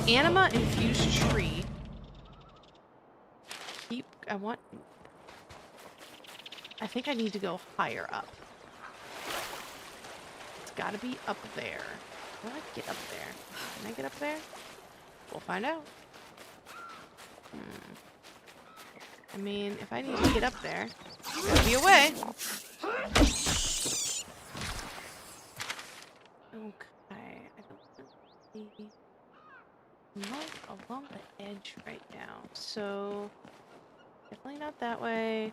anima infused tree. I think I need to go higher up. It's gotta be up there. How do I get up there? Can I get up there? We'll find out. I mean, if I need to get up there, there's gotta be a way. Okay, I don't want to be along the edge right now, so definitely not that way.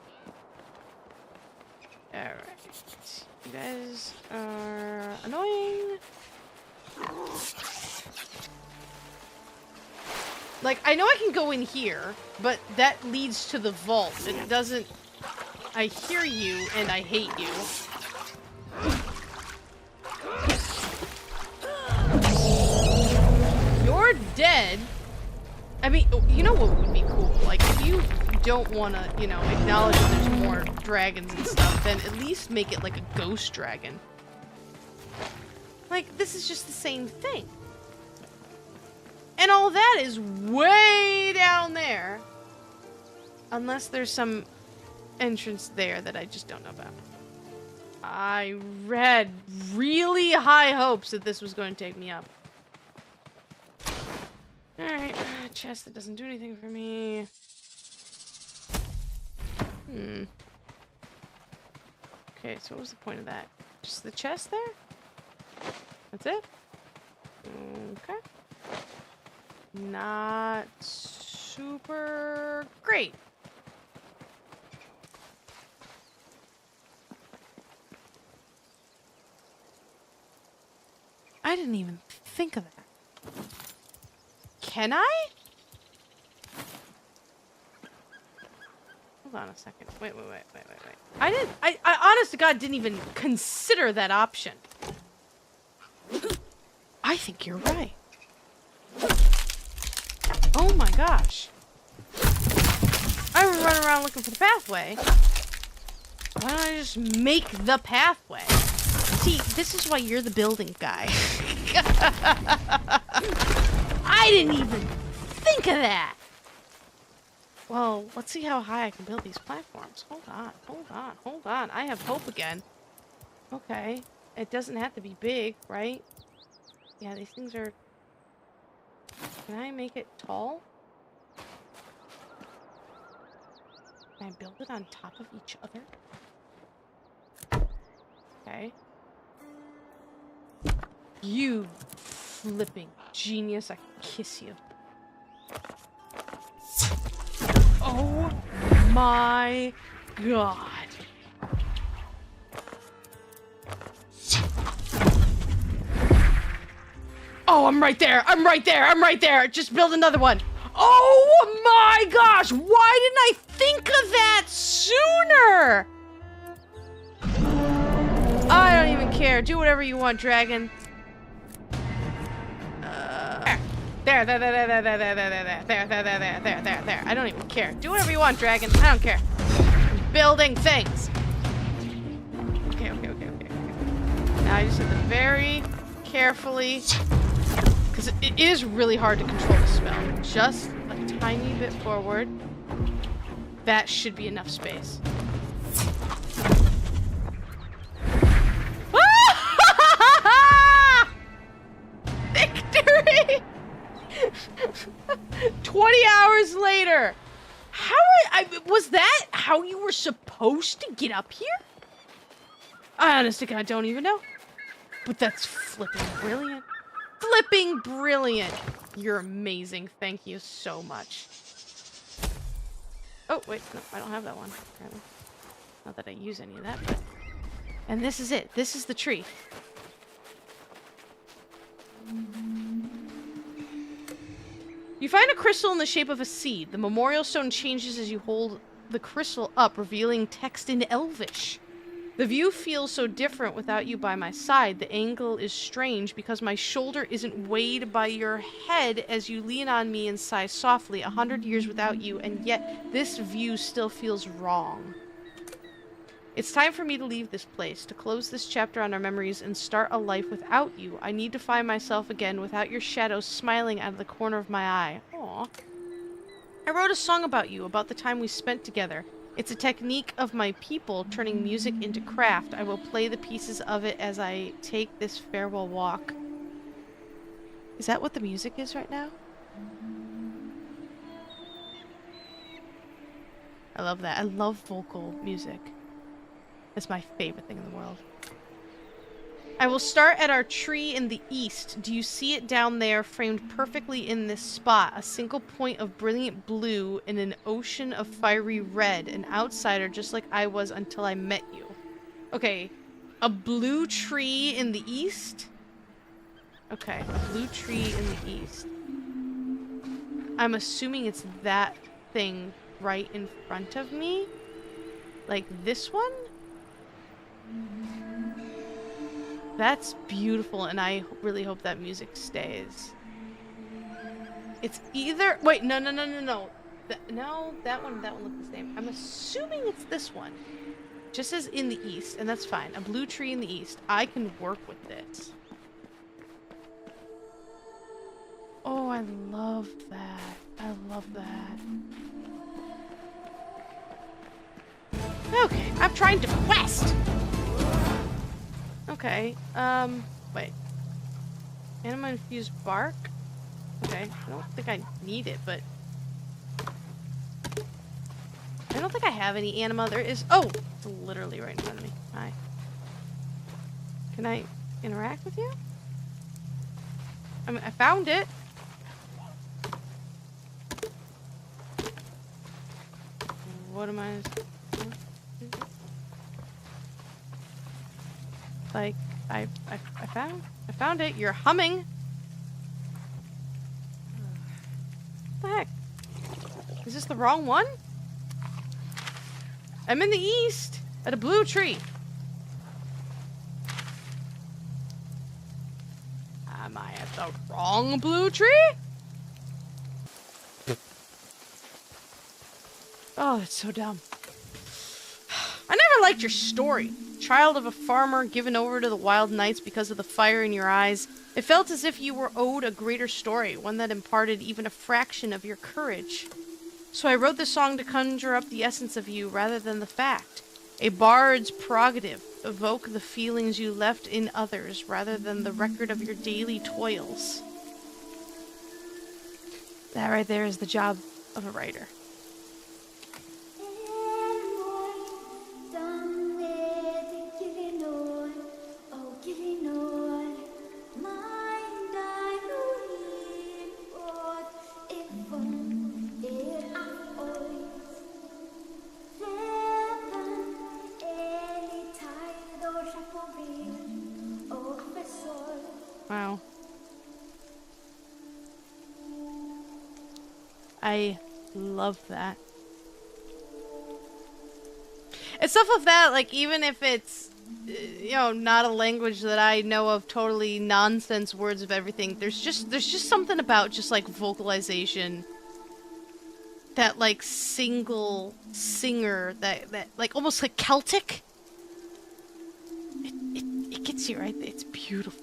Alright, you guys are annoying. Like, I know I can go in here, but that leads to the vault. It doesn't... I hear you, and I hate you. You're dead. I mean, you know what would be cool? Like, if you don't want to, you know, acknowledge that there's more dragons and stuff, then at least make it like a ghost dragon. Like, this is just the same thing. And all that is way down there. Unless there's some entrance there that I just don't know about. I had really high hopes that this was going to take me up. Alright, chest that doesn't do anything for me. Okay, so what was the point of that? Just the chest there? That's it? Okay. Not super great. I didn't even think of that. Can I? Hold on a second. Wait. I honest to God didn't even consider that option. I think you're right. Oh my gosh. I was running around looking for the pathway. Why don't I just make the pathway? See, this is why you're the building guy. I didn't even think of that. Well, let's see how high I can build these platforms. Hold on. I have hope again. Okay. It doesn't have to be big, right? Yeah, these things are... Can I make it tall? Can I build it on top of each other? Okay. You flipping genius. I can kiss you. Oh my god. Oh, I'm right there. Just build another one. Oh my gosh. Why didn't I think of that sooner? I don't even care. Do whatever you want, dragon. There. I don't even care. Do whatever you want, dragon. I don't care. I'm building things. Okay. Now I just have to very carefully, because it is really hard to control the spell. Just a tiny bit forward. That should be enough space. Victory! 20 hours later. Was that how you were supposed to get up here? I honestly don't even know. But that's flipping brilliant. You're amazing. Thank you so much. Oh, wait. No, I don't have that one. Apparently. Not that I use any of that, but... And this is it. This is the tree. You find a crystal in the shape of a seed. The memorial stone changes as you hold the crystal up, revealing text in Elvish. The view feels so different without you by my side. The angle is strange because my shoulder isn't weighed by your head as you lean on me and sigh softly. 100 years without you, and yet this view still feels wrong. It's time for me to leave this place, to close this chapter on our memories and start a life without you. I need to find myself again without your shadow smiling out of the corner of my eye. Aww. I wrote a song about you, about the time we spent together. It's a technique of my people, turning music into craft. I will play the pieces of it as I take this farewell walk. Is that what the music is right now? I love that. I love vocal music. It's my favorite thing in the world. I will start at our tree in the east. Do you see it down there, framed perfectly in this spot? A single point of brilliant blue in an ocean of fiery red. An outsider just like I was until I met you. Okay. A blue tree in the east? Okay. A blue tree in the east. I'm assuming it's that thing right in front of me? Like this one? That's beautiful, and I really hope that music stays. It's either... Wait, no. No, that one looks the same. I'm assuming it's this one. Just as in the east, and that's fine. A blue tree in the east. I can work with this. Oh, I love that. I love that. Okay, I'm trying to quest! Okay, wait. Anima infused bark? Okay, I don't think I need it, but... I don't think I have any anima. There is... Oh! It's literally right in front of me. Hi. Can I interact with you? I mean, I found it. What am I... Like, I found it. You're humming. What the heck? Is this the wrong one? I'm in the east at a blue tree. Am I at the wrong blue tree? Oh, that's so dumb. I never liked your story. Child of a farmer given over to the wild nights because of the fire in your eyes. It felt as if you were owed a greater story, one that imparted even a fraction of your courage. So I wrote this song to conjure up the essence of you rather than the fact. A bard's prerogative. Evoke the feelings you left in others rather than the record of your daily toils. That right there is the job of a writer. Wow. I love that. And stuff like that, like, even if it's, you know, not a language that I know of, totally nonsense words of everything, there's just something about just, like, vocalization. That, like, single singer, that like, almost like Celtic. It gets you, right? It's beautiful.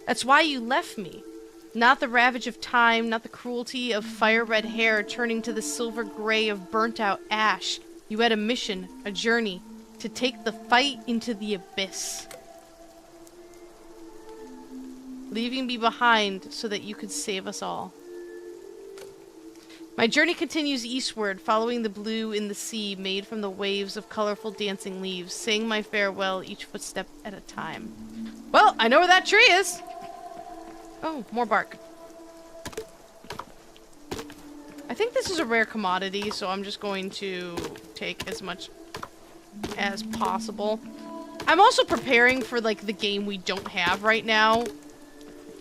That's why you left me. Not the ravage of time, not the cruelty of fire-red hair turning to the silver gray of burnt-out ash. You had a mission, a journey, to take the fight into the abyss. Leaving me behind so that you could save us all. My journey continues eastward, following the blue in the sea made from the waves of colorful dancing leaves, saying my farewell each footstep at a time. Well, I know where that tree is! Oh, more bark. I think this is a rare commodity, so I'm just going to take as much as possible. I'm also preparing for, like, the game we don't have right now.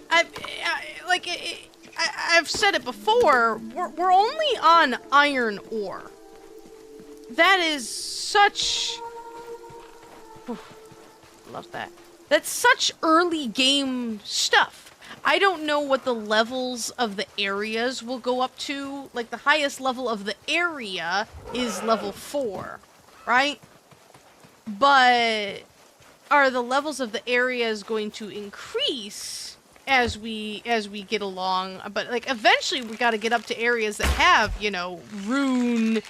I've said it before, we're only on iron ore. That is such... Love that. That's such early game stuff. I don't know what the levels of the areas will go up to. Like, the highest level of the area is level 4. right? But are the levels of the areas going to increase as we get along? But like eventually we got to get up to areas that have, you know, rune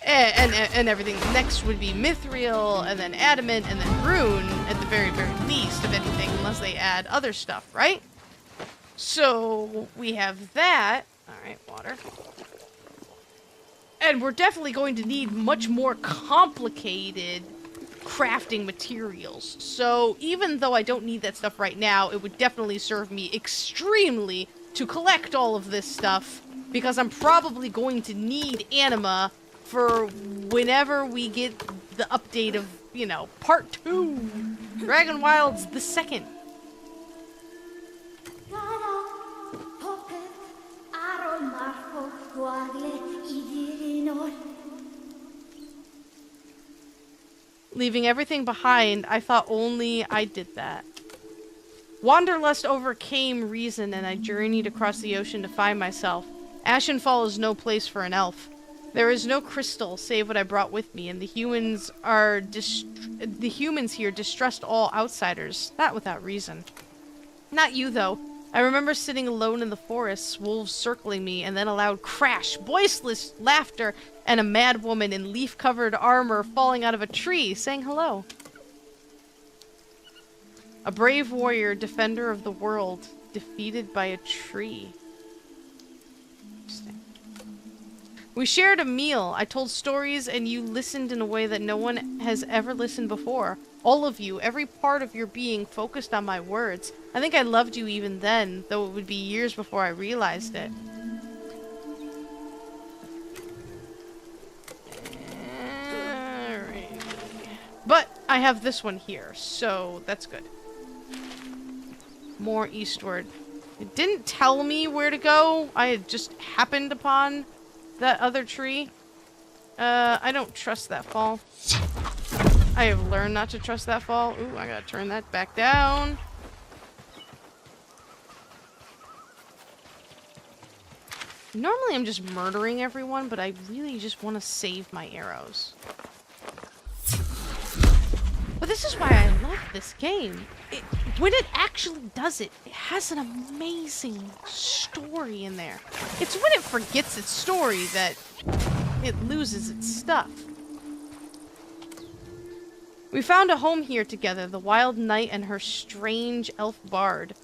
and everything. Next would be mithril, and then adamant, and then rune at the very least of anything, unless they add other stuff, right? So we have that. All right, water. And we're definitely going to need much more complicated crafting materials. So even though I don't need that stuff right now, it would definitely serve me extremely to collect all of this stuff, because I'm probably going to need anima for whenever we get the update of, you know, part 2, Dragonwilds the second. Leaving everything behind, I thought only I did that. Wanderlust overcame reason, and I journeyed across the ocean to find myself. Ashenfall is no place for an elf. There is no crystal save what I brought with me, and the humans here distrust all outsiders, not without reason. Not you, though. I remember sitting alone in the forests, wolves circling me, and then a loud crash, voiceless laughter, and a mad woman in leaf-covered armor falling out of a tree, saying hello. A brave warrior, defender of the world, defeated by a tree. Interesting. We shared a meal. I told stories, and you listened in a way that no one has ever listened before. All of you, every part of your being focused on my words. I think I loved you even then, though it would be years before I realized it. Alright. But I have this one here, so that's good. More eastward. It didn't tell me where to go. I had just happened upon that other tree. I don't trust that fall. I have learned not to trust that fall. Ooh, I gotta turn that back down. Normally I'm just murdering everyone, but I really just want to save my arrows. But this is why I love this game. When it actually does it, it has an amazing story in there. It's when it forgets its story that it loses its stuff. We found a home here together, the wild knight and her strange elf bard.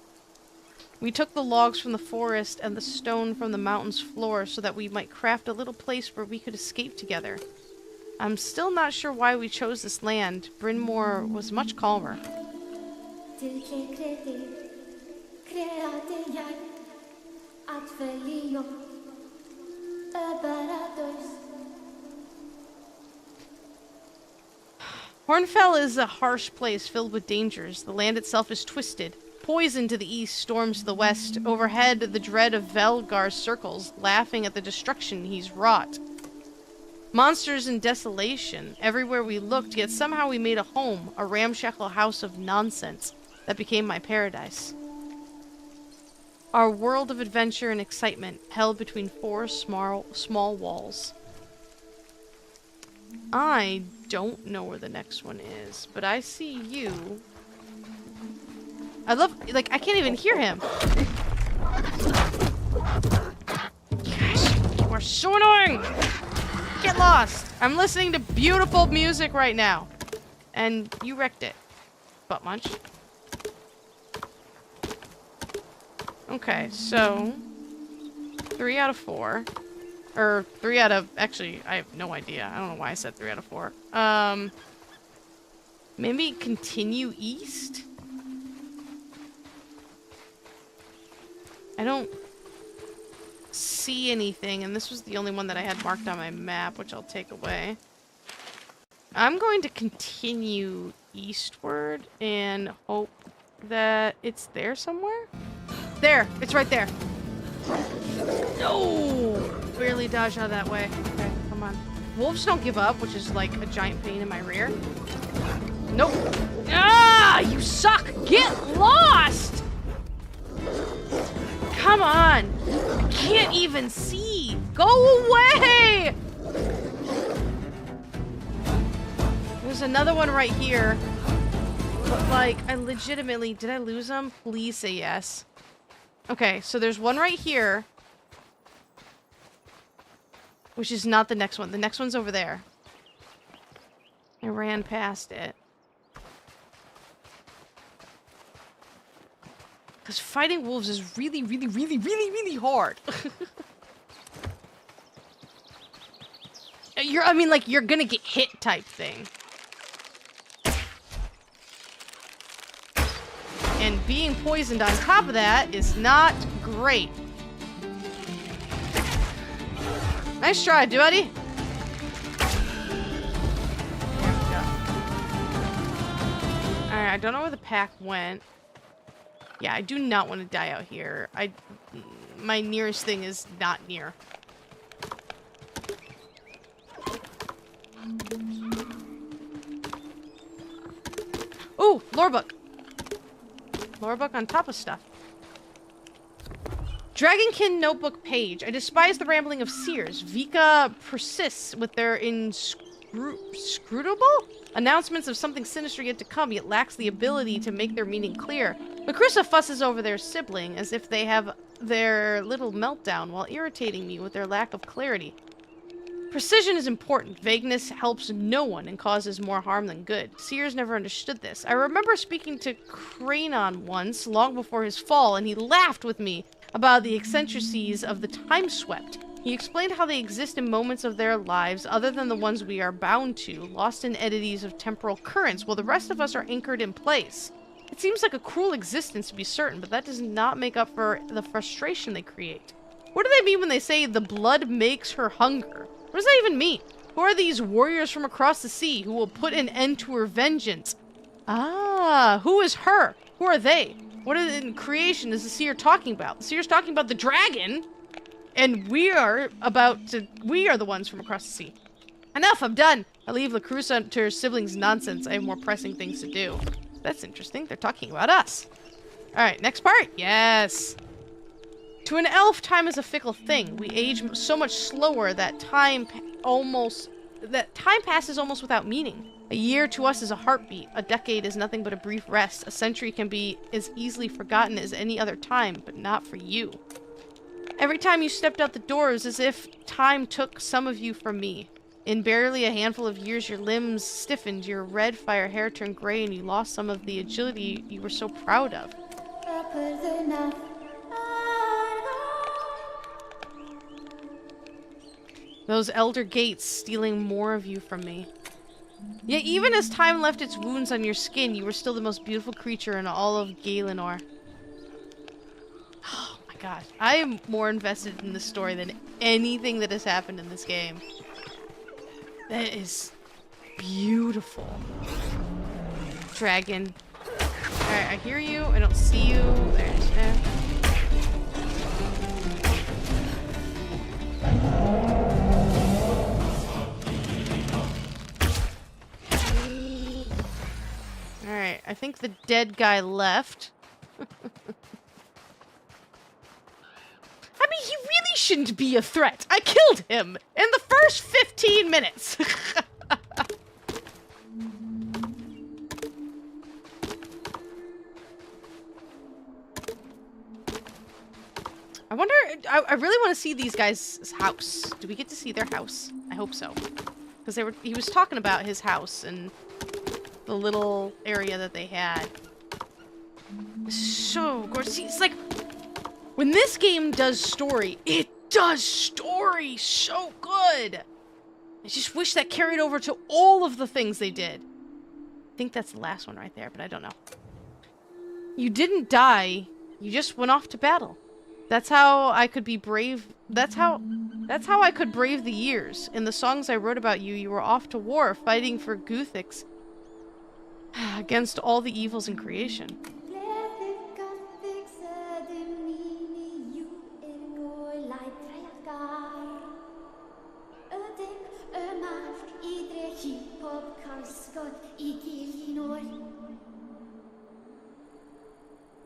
We took the logs from the forest and the stone from the mountain's floor so that we might craft a little place where we could escape together. I'm still not sure why we chose this land. Bryn Mawr was much calmer. Hornfell is a harsh place filled with dangers. The land itself is twisted. Poison to the east, storms to the west. Overhead, the dread of Velgar circles, laughing at the destruction he's wrought. Monsters and desolation. Everywhere we looked, yet somehow we made a home, a ramshackle house of nonsense that became my paradise. Our world of adventure and excitement held between four small walls. I don't know where the next one is, but I see you. I love, like, I can't even hear him. Gosh, you are so annoying! Get lost! I'm listening to beautiful music right now. And you wrecked it. Butt munch. Okay, so 3 out of 4. Or 3 out of... Actually, I have no idea. I don't know why I said 3 out of 4. Maybe continue east? I don't see anything, and this was the only one that I had marked on my map, which I'll take away. I'm going to continue eastward and hope that it's there somewhere. There! It's right there! No! Barely dodged out of that way. Okay, come on. Wolves don't give up, which is like a giant pain in my rear. Nope. Ah! You suck! Get lost! Come on! I can't even see! Go away! There's another one right here. But, like, I legitimately... Did I lose them? Please say yes. Okay, so there's one right here. Which is not the next one. The next one's over there. I ran past it. Because fighting wolves is really, really, really, really, really hard. I mean, like, you're gonna get hit type thing. And being poisoned on top of that is not great. Nice try, buddy. There we go. Alright, I don't know where the pack went. Yeah, I do not want to die out here. My nearest thing is not near. Ooh, lore book. Lore book on top of stuff. Dragonkin notebook page. I despise the rambling of seers. Vika persists with their inscrutable announcements of something sinister yet to come, yet lacks the ability to make their meaning clear. Macrusa fusses over their sibling as if they have their little meltdown while irritating me with their lack of clarity. Precision is important. Vagueness helps no one and causes more harm than good. Seers never understood this. I remember speaking to Cranon once, long before his fall, and he laughed with me about the eccentricities of the time swept. He explained how they exist in moments of their lives other than the ones we are bound to, lost in eddies of temporal currents, while the rest of us are anchored in place. It seems like a cruel existence to be certain, but that does not make up for the frustration they create. What do they mean when they say the blood makes her hunger? What does that even mean? Who are these warriors from across the sea who will put an end to her vengeance? Ah, who is her? Who are they? What in creation is the seer talking about? The seer's talking about the dragon, and we are the ones from across the sea. Enough, I'm done. I leave Lacrusa to her siblings' nonsense. I have more pressing things to do. That's interesting. They're talking about us. Alright, next part. Yes. To an elf, time is a fickle thing. We age so much slower that time passes almost without meaning. A year to us is a heartbeat. A decade is nothing but a brief rest. A century can be as easily forgotten as any other time, but not for you. Every time you stepped out the door, it was as if time took some of you from me. In barely a handful of years, your limbs stiffened, your red fire hair turned gray, and you lost some of the agility you were so proud of. Those elder gates stealing more of you from me. Yet even as time left its wounds on your skin, you were still the most beautiful creature in all of Gaelinor. Oh my gosh. I am more invested in this story than anything that has happened in this game. That is beautiful. Dragon. Alright, I hear you. I don't see you. There it is. Alright, I think the dead guy left. I mean, he really shouldn't be a threat. I killed him in the first 15 minutes. I wonder, I really want to see these guys' house. Do we get to see their house? I hope so. Because he was talking about his house and the little area that they had. So gorgeous. See, it's like, when this game does story, it does story so good. I just wish that carried over to all of the things they did. I think that's the last one right there, but I don't know. You didn't die. You just went off to battle. That's how I could be brave. That's how I could brave the years. In the songs I wrote about you, you were off to war, fighting for Guthix against all the evils in creation.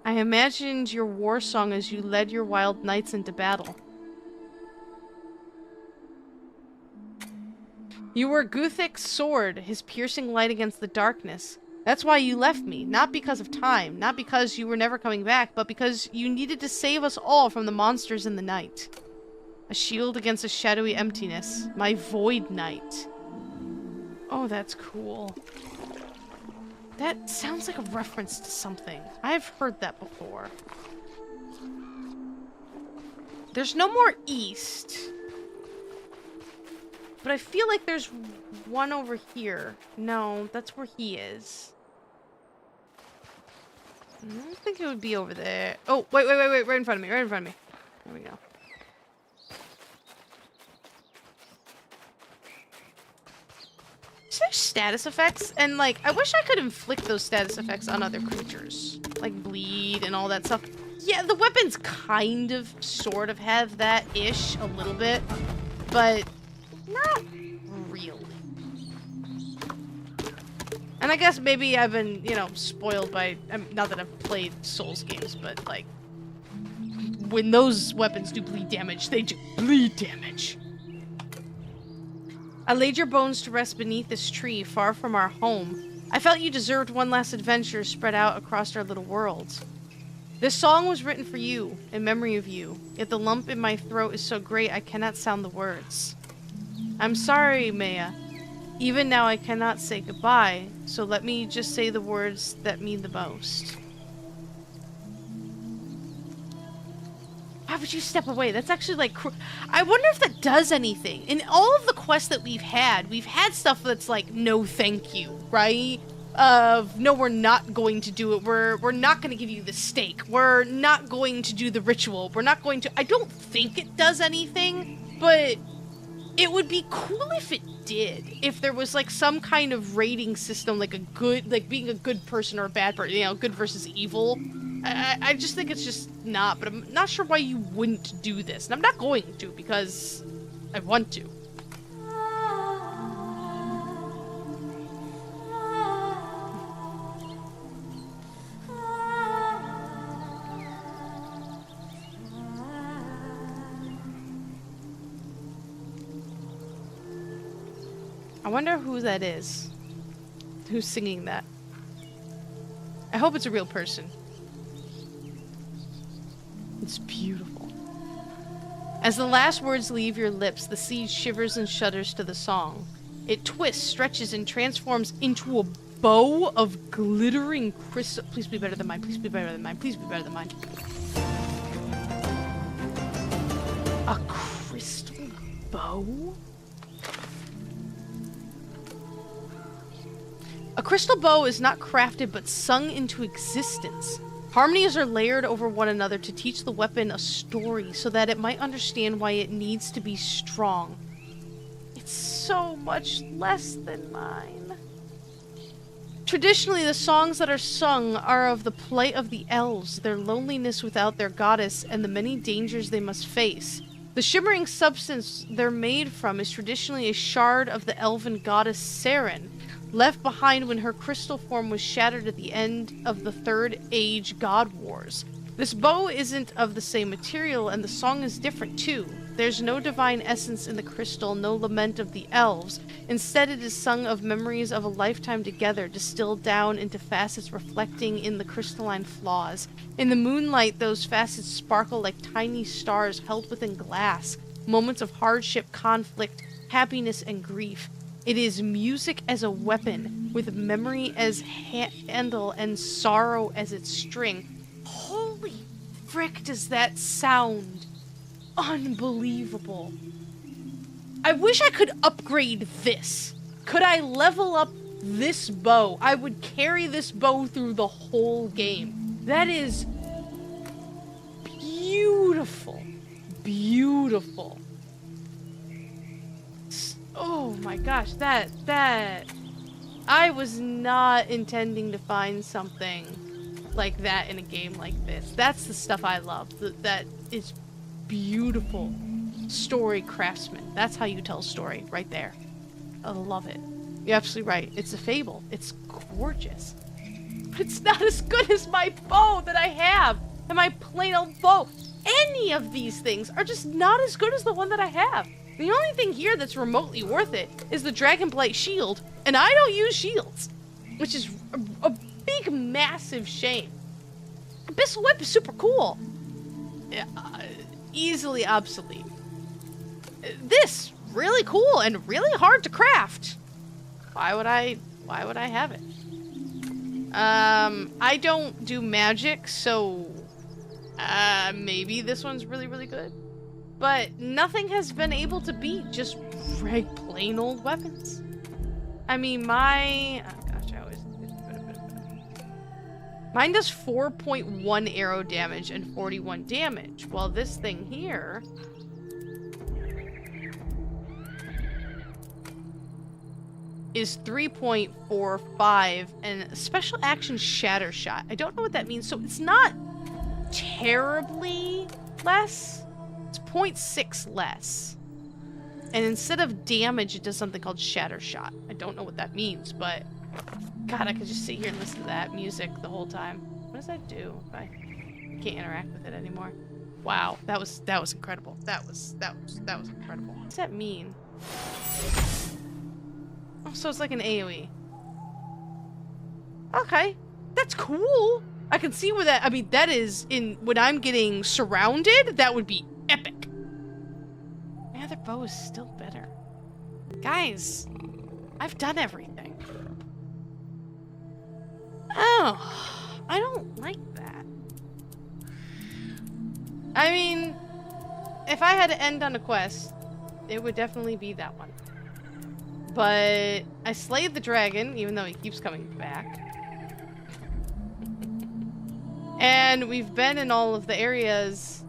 I imagined your war song as you led your wild knights into battle. You were Guthic's sword, his piercing light against the darkness. That's why you left me, not because of time, not because you were never coming back, but because you needed to save us all from the monsters in the night. A shield against a shadowy emptiness, my void knight. Oh, that's cool. That sounds like a reference to something. I've heard that before. There's no more east. But I feel like there's one over here. No, that's where he is. I don't think it would be over there. Oh, wait, right in front of me, right in front of me. There we go. Is there status effects? And, like, I wish I could inflict those status effects on other creatures. Like, bleed and all that stuff. Yeah, the weapons kind of, sort of have that-ish a little bit. But not really. And I guess maybe I've been, you know, spoiled by... not that I've played Souls games, but, like... when those weapons do bleed damage, they do bleed damage. I laid your bones to rest beneath this tree, far from our home. I felt you deserved one last adventure spread out across our little worlds. This song was written for you, in memory of you, yet the lump in my throat is so great I cannot sound the words. I'm sorry, Maya. Even now I cannot say goodbye, so let me just say the words that mean the most. Why would you step away? That's actually like... I wonder if that does anything. In all of the quests that we've had stuff that's like, no thank you, right? No, we're not going to do it. We're not going to give you the steak. We're not going to do the ritual. We're not going to... I don't think it does anything, but it would be cool if it did. If there was like some kind of rating system, like a good... like being a good person or a bad person, you know, good versus evil. I just think it's just not, but I'm not sure why you wouldn't do this. And I'm not going to, because I want to. I wonder who that is. Who's singing that? I hope it's a real person. It's beautiful. As the last words leave your lips, the seed shivers and shudders to the song. It twists, stretches, and transforms into a bow of glittering crystal. Please be better than mine. Please be better than mine. Please be better than mine. A crystal bow? A crystal bow is not crafted but sung into existence. Harmonies are layered over one another to teach the weapon a story so that it might understand why it needs to be strong. It's so much less than mine. Traditionally, the songs that are sung are of the plight of the elves, their loneliness without their goddess, and the many dangers they must face. The shimmering substance they're made from is traditionally a shard of the elven goddess Seren, left behind when her crystal form was shattered at the end of the Third Age God Wars. This bow isn't of the same material, and the song is different too. There's no divine essence in the crystal, no lament of the elves. Instead, it is sung of memories of a lifetime together, distilled down into facets reflecting in the crystalline flaws. In the moonlight, those facets sparkle like tiny stars held within glass. Moments of hardship, conflict, happiness, and grief. It is music as a weapon, with memory as handle and sorrow as its string. Holy frick, does that sound unbelievable. I wish I could upgrade this. Could I level up this bow? I would carry this bow through the whole game. That is beautiful. Beautiful. Oh my gosh, that I was not intending to find something like that in a game like this. That's the stuff I love. That is beautiful story craftsman. That's how you tell a story, right there. I love it. You're absolutely right. It's a fable. It's gorgeous. But it's not as good as my bow that I have, and my plain old bow. Any of these things are just not as good as the one that I have. The only thing here that's remotely worth it is the Dragonblight shield, and I don't use shields, which is a big, massive shame. Abyssal Whip is super cool. Easily obsolete. This, really cool and really hard to craft. Why would I have it? I don't do magic, so maybe this one's really, really good. But nothing has been able to beat just plain old weapons. I mean, my... Oh gosh, I always... Mine does 4.1 arrow damage and 41 damage, while this thing here... is 3.45 and special action shatter shot. I don't know what that means, so it's not terribly less. It's 0.6 less. And instead of damage, it does something called shatter shot. I don't know what that means, but God, I could just sit here and listen to that music the whole time. What does that do if I can't interact with it anymore? Wow, that was incredible. That was incredible. What does that mean? Oh, so it's like an AoE. Okay, that's cool. I can see where that, I mean, that is in, when I'm getting surrounded, that would be epic. My other bow is still better. Guys, I've done everything. Oh, I don't like that. I mean, if I had to end on a quest, it would definitely be that one. But I slayed the dragon, even though he keeps coming back. And we've been in all of the areas.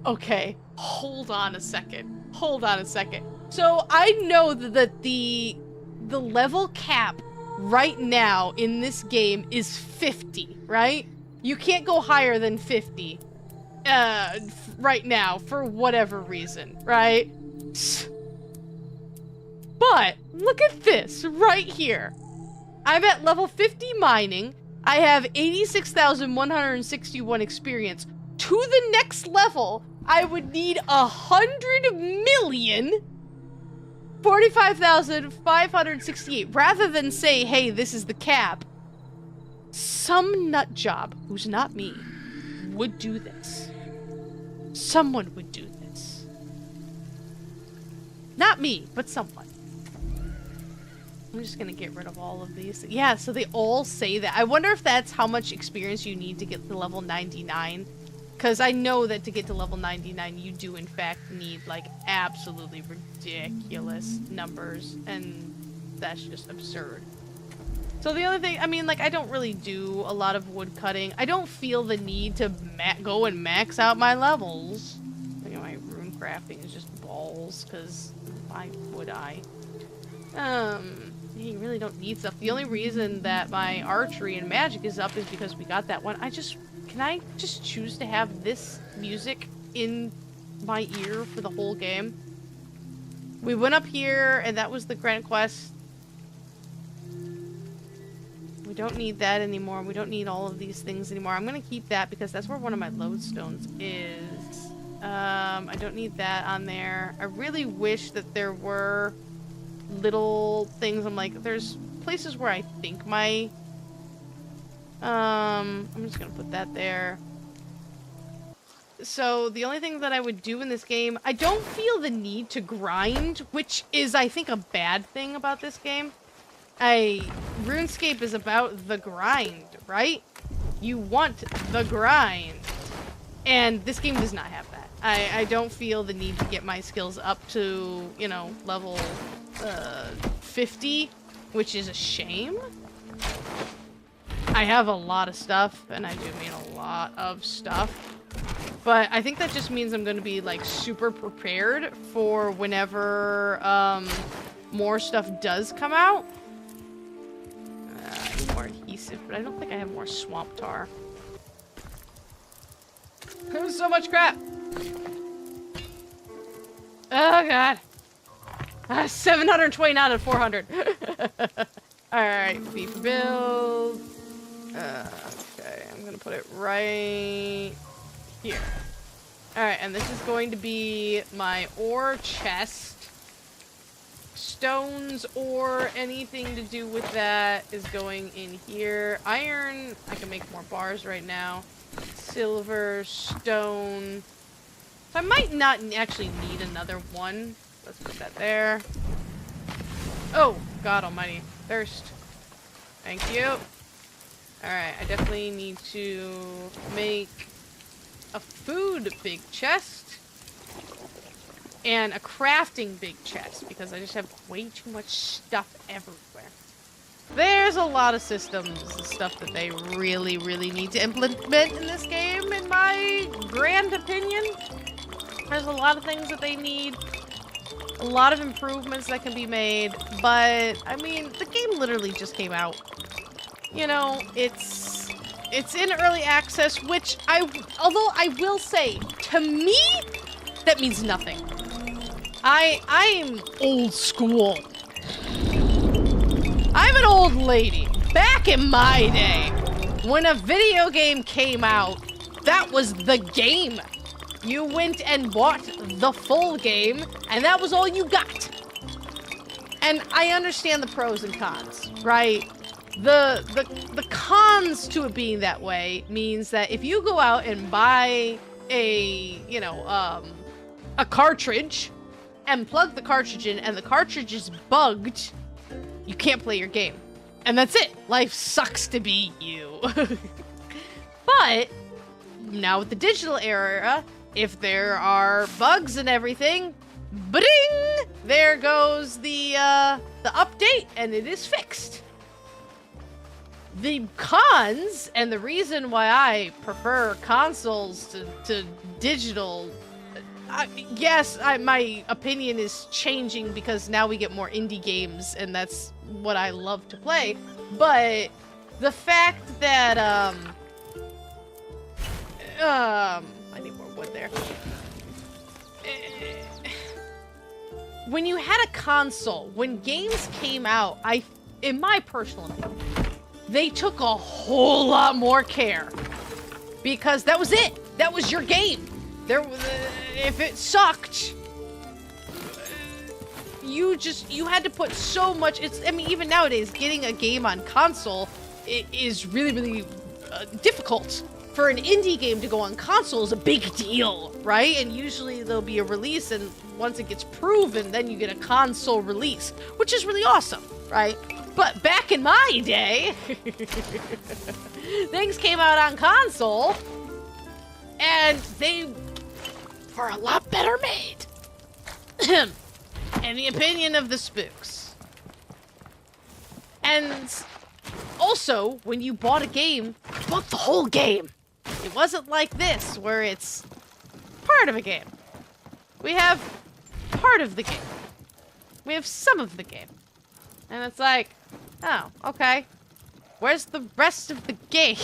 Okay, hold on a second. Hold on a second. So I know that the level cap right now in this game is 50, right? You can't go higher than 50 right now for whatever reason, right? But look at this right here. I'm at level 50 mining. I have 86,161 experience. To the next level, I would need 100,045,568. Rather than say, hey, this is the cap, some nut job, who's not me, would do this. Someone would do this. Not me, but someone. I'm just gonna get rid of all of these. Yeah, so they all say that. I wonder if that's how much experience you need to get to level 99. Because I know that to get to level 99, you do in fact need, like, absolutely ridiculous numbers. And that's just absurd. So the other thing, I mean, like, I don't really do a lot of wood cutting. I don't feel the need to go and max out my levels. You know, my rune crafting is just balls, because why would I? You really don't need stuff. The only reason that my archery and magic is up is because we got that one. Can I just choose to have this music in my ear for the whole game? We went up here, and that was the Grand Quest. We don't need that anymore. We don't need all of these things anymore. I'm gonna keep that because that's where one of my lodestones is. I don't need that on there. I really wish that there were little things. I'm like, there's places where I think my... I'm just gonna put that there. So the only thing that I would do in this game, I don't feel the need to grind, which is, I think, a bad thing about this game. RuneScape is about the grind, right? You want the grind. And this game does not have that. I don't feel the need to get my skills up to, you know, level 50, which is a shame. I have a lot of stuff, and I do mean a lot of stuff. But I think that just means I'm going to be, like, super prepared for whenever more stuff does come out. I need more adhesive, but I don't think I have more swamp tar. There's so much crap! Oh god. 729 out of 400. Alright, fee for build. Okay, I'm gonna put it right here. Alright, and this is going to be my ore chest. Stones or anything to do with that is going in here. Iron, I can make more bars right now. Silver, stone. So I might not actually need another one. Let's put that there. Oh, God almighty. Thirst. Thank you. Alright, I definitely need to make a food big chest. And a crafting big chest, because I just have way too much stuff everywhere. There's a lot of systems and stuff that they really, really need to implement in this game, in my grand opinion. There's a lot of things that they need. A lot of improvements that can be made. But, I mean, the game literally just came out. You know, it's in early access, which although I will say, to me, that means nothing. I'm old school. I'm an old lady. Back in my day, when a video game came out, that was the game. You went and bought the full game, and that was all you got. And I understand the pros and cons, right? The cons to it being that way means that if you go out and buy a cartridge and plug the cartridge in and the cartridge is bugged, you can't play your game. And that's it. Life sucks to be you. But now with the digital era, if there are bugs and everything, bing! There goes the update and it is fixed. The cons, and the reason why I prefer consoles to digital, yes, my opinion is changing because now we get more indie games, and that's what I love to play. But the fact that, I need more wood there. When you had a console, when games came out, in my personal opinion, they took a whole lot more care. Because that was it. That was your game. If it sucked, you had to put so much. I mean, even nowadays, getting a game on console is really, really difficult. For an indie game to go on console is a big deal, right? And usually there'll be a release, and once it gets proven, then you get a console release, which is really awesome, right? But back in my day, things came out on console, and they were a lot better made. In the opinion of the spooks. And also, when you bought a game, you bought the whole game. It wasn't like this, where it's part of a game. We have part of the game. We have some of the game. And it's like, oh, okay. Where's the rest of the game?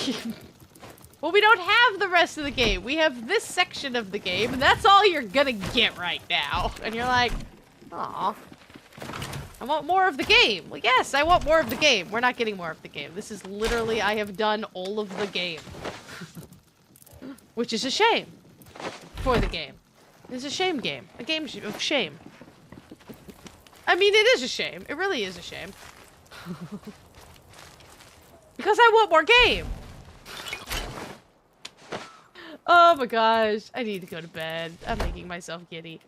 Well, we don't have the rest of the game. We have this section of the game, and that's all you're gonna get right now. And you're like, aw, I want more of the game. Well, yes, I want more of the game. We're not getting more of the game. This is literally, I have done all of the game. Which is a shame for the game. It's a shame game. A game of shame. I mean, it is a shame. It really is a shame. Because I want more game. Oh my gosh. I need to go to bed. I'm making myself giddy.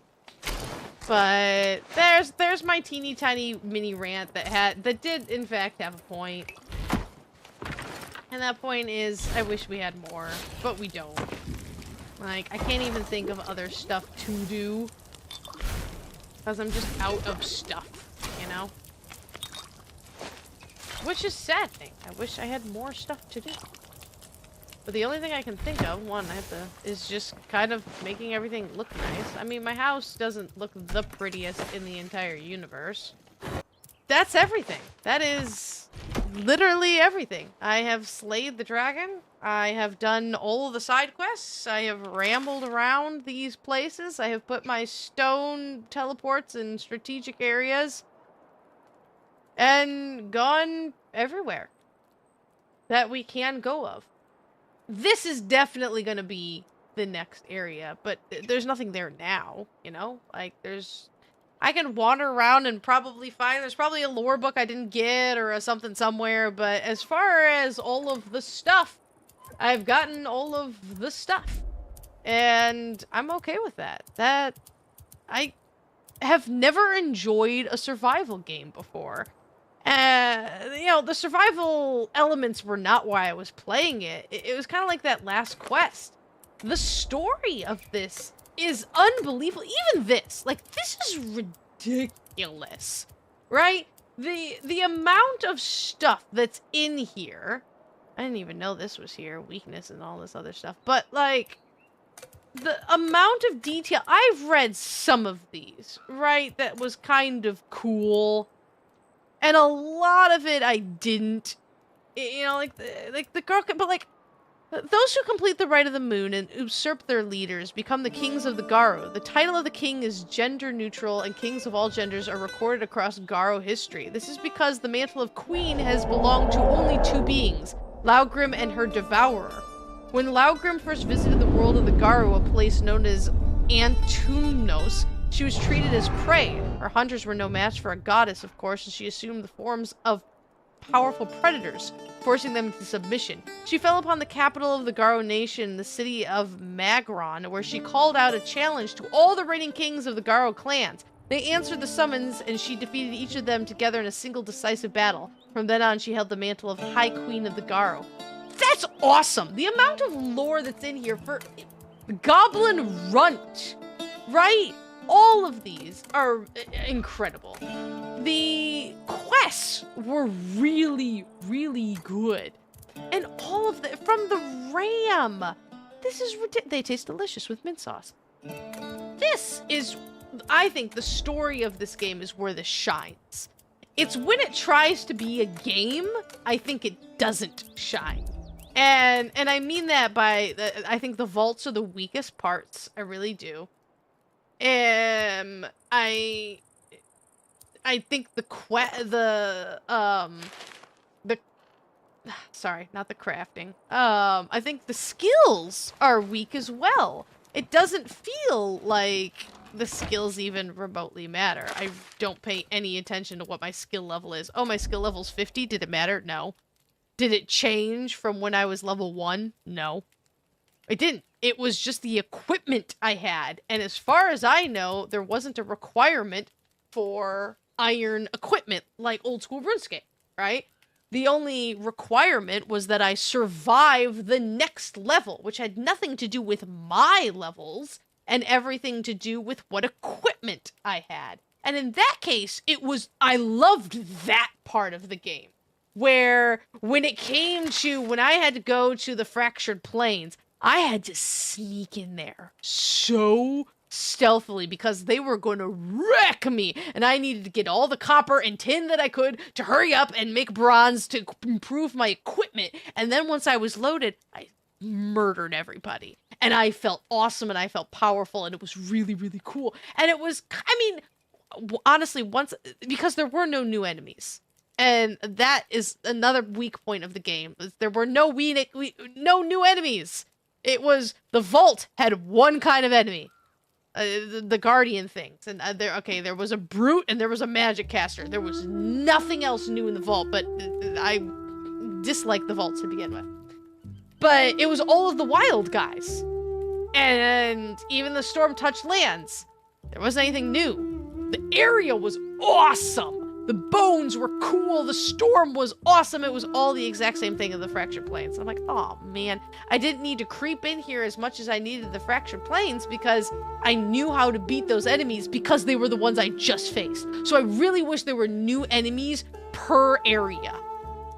But there's my teeny tiny mini rant that did in fact have a point. And that point is, I wish we had more, but we don't. Like, I can't even think of other stuff to do. Because I'm just out of stuff, you know? Which is sad thing. I wish I had more stuff to do. But the only thing I can think of, is just kind of making everything look nice. I mean, my house doesn't look the prettiest in the entire universe. That's everything. That is literally everything. I have slayed the dragon. I have done all of the side quests. I have rambled around these places. I have put my stone teleports in strategic areas. And gone everywhere that we can go of. This is definitely going to be the next area, but there's nothing there now, you know? Like, I can wander around and probably find, there's probably a lore book I didn't get or a something somewhere, but as far as all of the stuff, I've gotten all of the stuff. And I'm okay with that. I have never enjoyed a survival game before. You know, the survival elements were not why I was playing it. It was kind of like that last quest. The story of this is unbelievable. Even this, like, this is ridiculous, right? The amount of stuff that's in here. I didn't even know this was here. Weakness and all this other stuff. But, like, the amount of detail. I've read some of these, right? That was kind of cool. And a lot of it I didn't. You know, like the girl, but like, those who complete the rite of the moon and usurp their leaders become the kings of the Garo. The title of the king is gender neutral, and kings of all genders are recorded across Garo history. This is because the mantle of queen has belonged to only two beings, Laugrim and her devourer. When Laugrim first visited the world of the Garo, a place known as Antunos, she was treated as prey. Her hunters were no match for a goddess, of course, and she assumed the forms of powerful predators, forcing them into submission. She fell upon the capital of the Garo nation, the city of Magron, where she called out a challenge to all the reigning kings of the Garo clans. They answered the summons, and she defeated each of them together in a single decisive battle. From then on, she held the mantle of High Queen of the Garo. That's awesome! The amount of lore that's in here for Goblin Runt, right? All of these are incredible. The quests were really, really good. And all of the, from the ram, this is ridiculous. They taste delicious with mint sauce. This is, I think the story of this game is where this shines. It's when it tries to be a game, I think it doesn't shine. And I mean that by, I think the vaults are the weakest parts. I really do. I think sorry, not the crafting. I think the skills are weak as well. It doesn't feel like the skills even remotely matter. I don't pay any attention to what my skill level is. Oh, my skill level's 50. Did it matter? No. Did it change from when I was level 1? No. It didn't. It was just the equipment I had. And as far as I know, there wasn't a requirement for iron equipment like old school RuneScape, right? The only requirement was that I survive the next level, which had nothing to do with my levels and everything to do with what equipment I had. And in that case, I loved that part of the game. Where when it came to, when I had to go to the Fractured Plains, I had to sneak in there so stealthily because they were going to wreck me. And I needed to get all the copper and tin that I could to hurry up and make bronze to improve my equipment. And then once I was loaded, I murdered everybody. And I felt awesome and I felt powerful and it was really, really cool. And it was, I mean, honestly, once, because there were no new enemies. And that is another weak point of the game. There were no new enemies. It was, the vault had one kind of enemy. The guardian things. And there was a brute and there was a magic caster. There was nothing else new in the vault, but I disliked the vaults to begin with. But it was all of the wild guys. And even the storm-touched lands. There wasn't anything new. The area was awesome. The bones were cool. The storm was awesome. It was all the exact same thing in the Fractured Plains. I'm like, oh man, I didn't need to creep in here as much as I needed the Fractured Plains because I knew how to beat those enemies because they were the ones I just faced. So I really wish there were new enemies per area.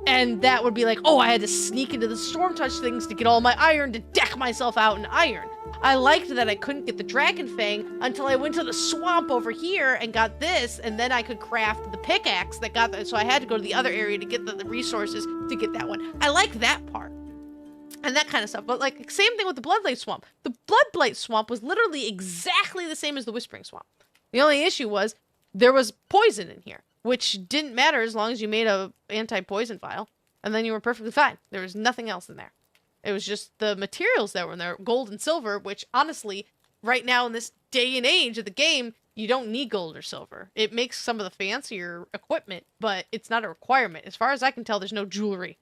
And that would be like, oh, I had to sneak into the storm touch things to get all my iron to deck myself out in iron. I liked that I couldn't get the Dragon Fang until I went to the swamp over here and got this, and then I could craft the pickaxe that got that. So I had to go to the other area to get the resources to get that one. I like that part. And that kind of stuff. But like, same thing with the Bloodblight Swamp. The Bloodblight Swamp was literally exactly the same as the Whispering Swamp. The only issue was there was poison in here, which didn't matter as long as you made a anti-poison vial, and then you were perfectly fine. There was nothing else in there. It was just the materials that were in there, gold and silver, which honestly, right now in this day and age of the game, you don't need gold or silver. It makes some of the fancier equipment, but it's not a requirement. As far as I can tell, there's no jewelry.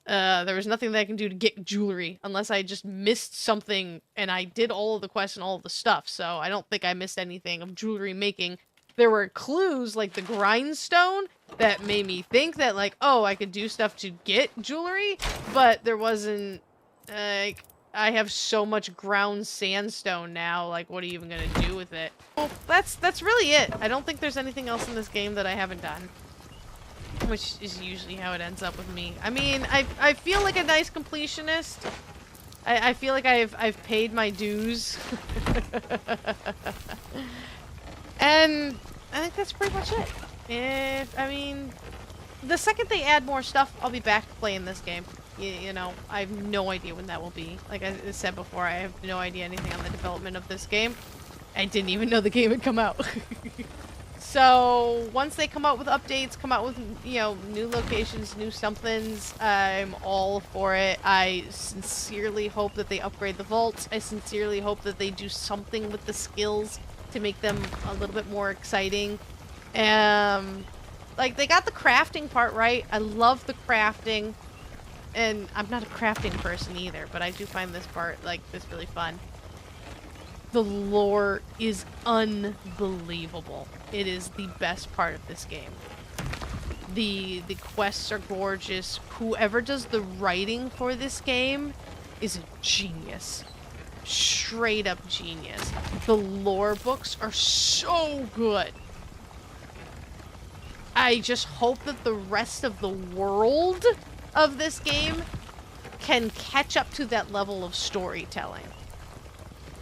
There was nothing that I can do to get jewelry unless I just missed something and I did all of the quests and all of the stuff. So I don't think I missed anything of jewelry making. There were clues like the grindstone that made me think that like, oh, I could do stuff to get jewelry, but there wasn't like I have so much ground sandstone now, like what are you even gonna do with it? Well, that's really it. I don't think there's anything else in this game that I haven't done. Which is usually how it ends up with me. I mean, I feel like a nice completionist. I feel like I've paid my dues. And I think that's pretty much it. I mean, the second they add more stuff, I'll be back playing this game. You know, I have no idea when that will be. Like I said before, I have no idea anything on the development of this game. I didn't even know the game had come out. So once they come out with updates, come out with, you know, new locations, new somethings, I'm all for it. I sincerely hope that they upgrade the vaults. I sincerely hope that they do something with the skills to make them a little bit more exciting. Like they got the crafting part right. I love the crafting, and I'm not a crafting person either, but I do find this part like this really fun. The lore is unbelievable. It is the best part of this game. The quests are gorgeous. Whoever does the writing for this game is a genius. Straight up genius. The lore books are so good. I just hope that the rest of the world of this game can catch up to that level of storytelling.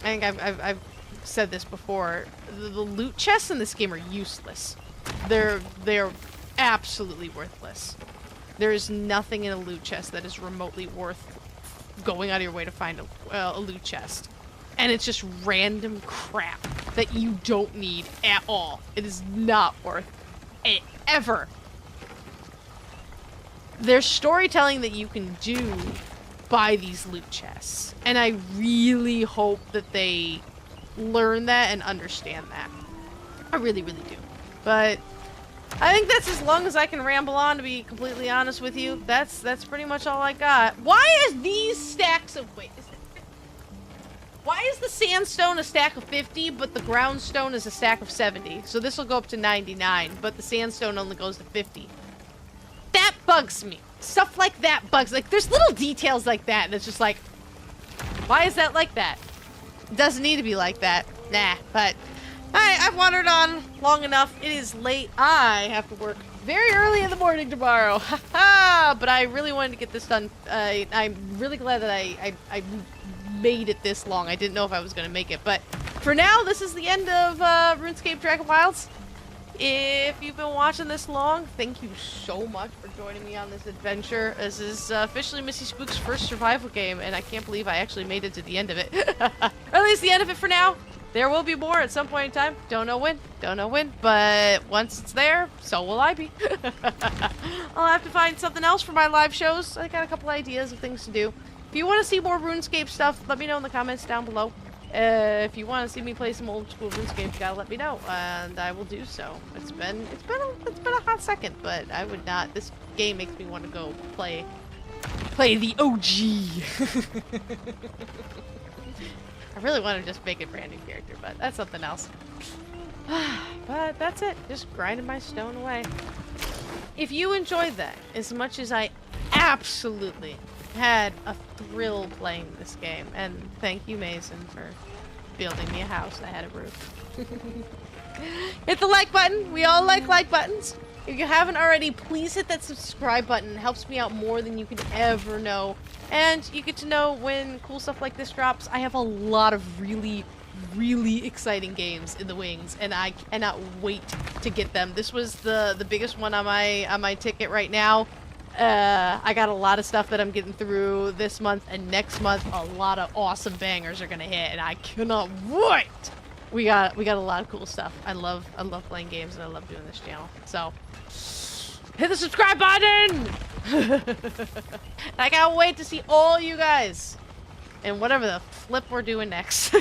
I think I've said this before. The loot chests in this game are useless. They're absolutely worthless. There is nothing in a loot chest that is remotely worth going out of your way to find a loot chest. And it's just random crap that you don't need at all. It is not worth it ever. There's storytelling that you can do by these loot chests, and I really hope that they learn that and understand that. I really, really do. But I think that's as long as I can ramble on, to be completely honest with you. That's pretty much all I got. Why is these stacks of why is the sandstone a stack of 50, but the groundstone is a stack of 70? So this will go up to 99, but the sandstone only goes to 50. That bugs me. Stuff like that bugs. Like, there's little details like that, and it's just like, why is that like that? It doesn't need to be like that. Nah, but I've wandered on long enough. It is late. I have to work very early in the morning tomorrow. Haha! But I really wanted to get this done. I'm really glad that I made it this long. I didn't know if I was going to make it. But for now, this is the end of Runescape Dragonwilds. If you've been watching this long, thank you so much for joining me on this adventure. This is officially Missy Spook's first survival game, and I can't believe I actually made it to the end of it. Or at least the end of it for now. There will be more at some point in time. Don't know when, but once it's there, so will I be. I'll have to find something else for my live shows. I got a couple ideas of things to do. If you want to see more RuneScape stuff, let me know in the comments down below. If you want to see me play some old school RuneScape, you gotta let me know, and I will do so. It's been a hot second, but I would not. This game makes me want to go play the OG. I really want to just make a brand new character, but that's something else. But that's it. Just grinding my stone away. If you enjoyed that as much as I absolutely had a thrill playing this game, and thank you, Mason, for building me a house that had a roof. Hit the like button. We all like buttons. If you haven't already, please hit that subscribe button. It helps me out more than you can ever know. And you get to know when cool stuff like this drops. I have a lot of really, really exciting games in the wings, and I cannot wait to get them. This was the biggest one on my ticket right now. I got a lot of stuff that I'm getting through this month, and next month a lot of awesome bangers are gonna hit, and I cannot wait. We got a lot of cool stuff. I love playing games, and I love doing this channel. So hit the subscribe button. I can't wait to see all you guys and whatever the flip we're doing next.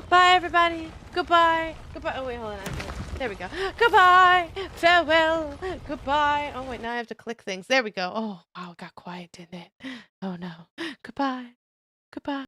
Bye, everybody. Goodbye. Goodbye. Oh, wait, hold on. There we go. Goodbye. Farewell. Goodbye. Oh, wait, now I have to click things. There we go. Oh, wow, it got quiet, didn't it? Oh, no. Goodbye. Goodbye.